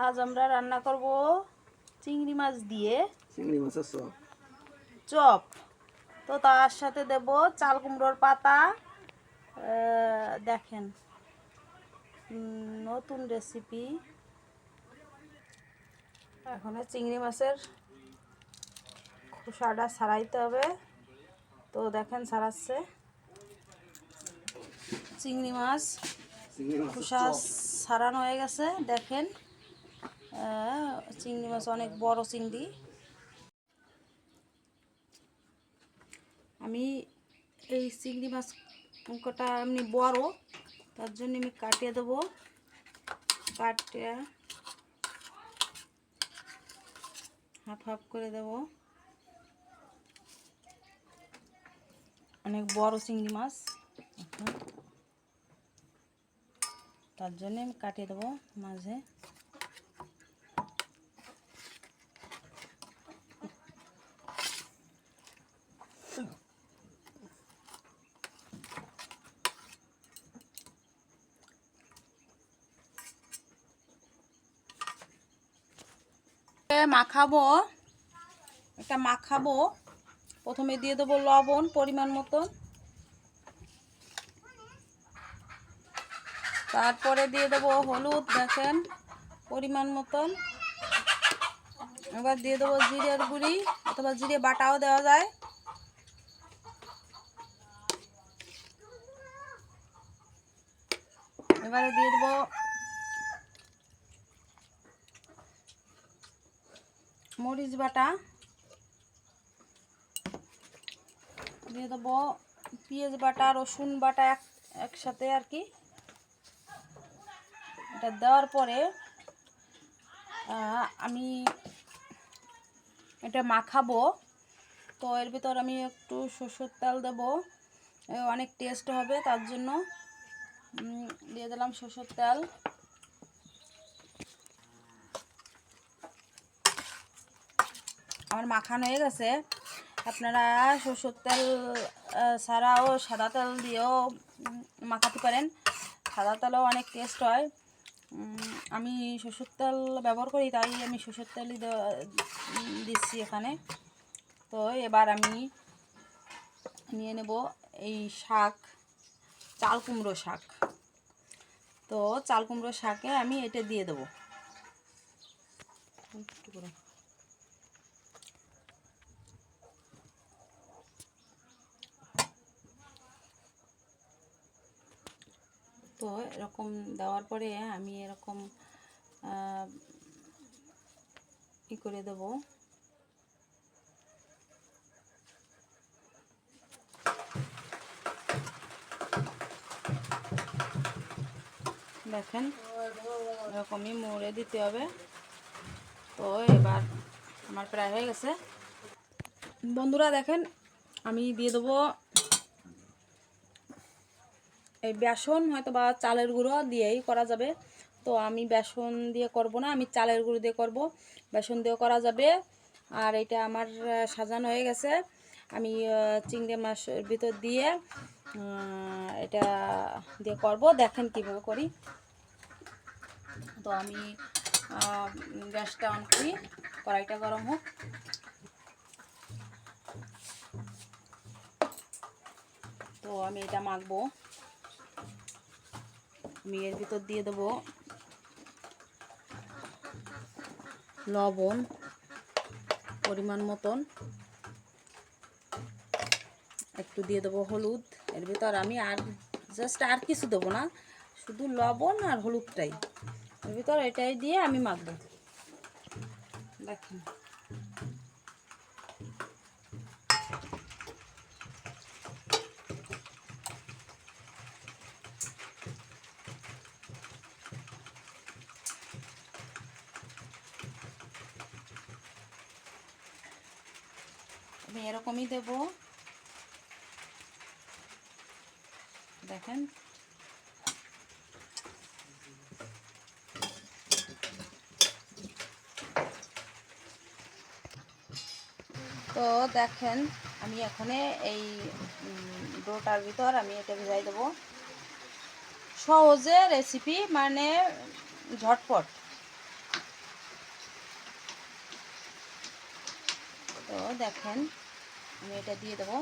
আজ আমরা রান্না করব চিংড়ি মাছ দিয়ে চিংড়ি মাছের চপ। চপ। তো তার সাথে দেব চাল কুমড়োর পাতা। দেখেন নতুন রেসিপি। এখন চিংড়ি মাছের খোসাটা ছাড়াইতে হবে। তো দেখেন ছাড়াচ্ছে চিংড়ি মাছ, খোসা ছাড়ানো হয়ে গেছে। দেখেন চিংড়ি মাছ অনেক বড় চিংড়ি। আমি এই চিংড়ি মাছ কটা এমনি বড়, তার জন্য আমি কাটিয়ে দেবো। কাটিয়ে হাফ হাফ করে দেব। অনেক বড় চিংড়ি মাছ, তার জন্য আমি কাটিয়ে দেবো মাঝে। মাখাবো। প্রথমে দিয়ে দেবো লবণ পরিমাণ মতো, তারপরে দিয়ে দেবো হলুদ দেখেন পরিমাণ মতন। এবার দিয়ে দেবো জিরের গুঁড়ি অথবা জিরে বাটাও দেওয়া যায়। এবারে দিয়ে দেবো মরিচ বাটা, দিয়ে দেবো পেঁয়াজ বাটা, রসুন বাটা একসাথে আর কি। এটা দেওয়ার পরে আমি এটা মাখাবো। তো এর ভিতর আমি একটু সরষের তেল দেবো, অনেক টেস্ট হবে, তার জন্য দিয়ে দিলাম সরষের তেল। আমার মাখানো হয়ে গেছে। আপনারা সরষের তেল ছাড়াও সাদা তেল দিয়েও মাখাতে পারেন। সাদা তেলও অনেক টেস্ট হয়। আমি সরষের তেল ব্যবহার করি, তাই আমি সরষের তেলই দিচ্ছি এখানে। তো এবার আমি নিয়ে নেব এই শাক, চাল কুমড়ো শাক। তো চাল কুমড়ো শাকে আমি এটা দিয়ে দেবো। তো এরকম দেওয়ার পরে আমি এরকম ই করে দেব। দেখেন এরকমই মুড়ে দিতে হবে। তো এবার আমার প্রায় হয়ে গেছে বন্ধুরা। দেখেন আমি দিয়ে দেবো এই বেসন, হয়তো বা চালের গুঁড়ো দিয়েই করা যাবে। তো আমি বেসন দিয়ে করব না, আমি চালের গুঁড়ো দিয়ে করব। বেসন দিয়েও করা যাবে। আর এটা আমার সাজানো হয়ে গেছে। আমি চিংড়ি মাছের ভিতর দিয়ে এটা দিয়ে করব। দেখেন কীভাবে করি। তো আমি গ্যাসটা অন করি, কড়াইটা গরম হোক। তো আমি এটা মাখবো। আমি এর ভিতর দিয়ে দেবো লবণ পরিমাণ মতন, একটু দিয়ে দেবো হলুদ। এর ভিতর আমি আর আর কিছু দেবো না, শুধু লবণ আর হলুদটাই এর ভিতর, এটাই দিয়ে আমি মাখবো। দেখেন আমি এরকমই দেব। দেখেন তো দেখেন আমি এখানে এই ডোটার ভিতর আমি এটা ভিজাই দেবো। সহজে রেসিপি, মানে ঝটপট। তো দেখেন আমি এটা দিয়ে দেবো।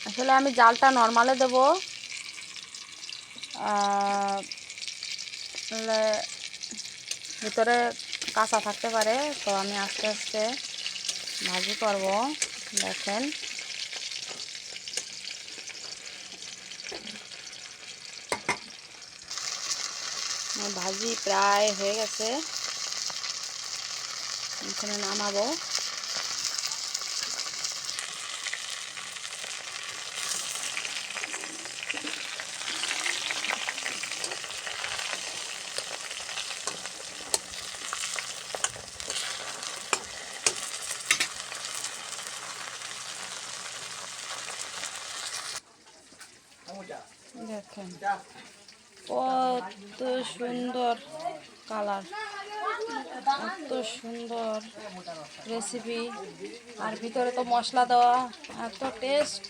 আসলে আমি জালটা নর্মালে দেবো, ভিতরে কাঁচা থাকতে পারে, তো আমি আস্তে আস্তে ভাজি করব। দেখেন আমার ভাজি প্রায় হয়ে গেছে, এখানে নামাবো। দেখেন কত সুন্দর কালার, এত সুন্দর রেসিপি, আর ভিতরে তো মশলা দেওয়া, এত টেস্ট।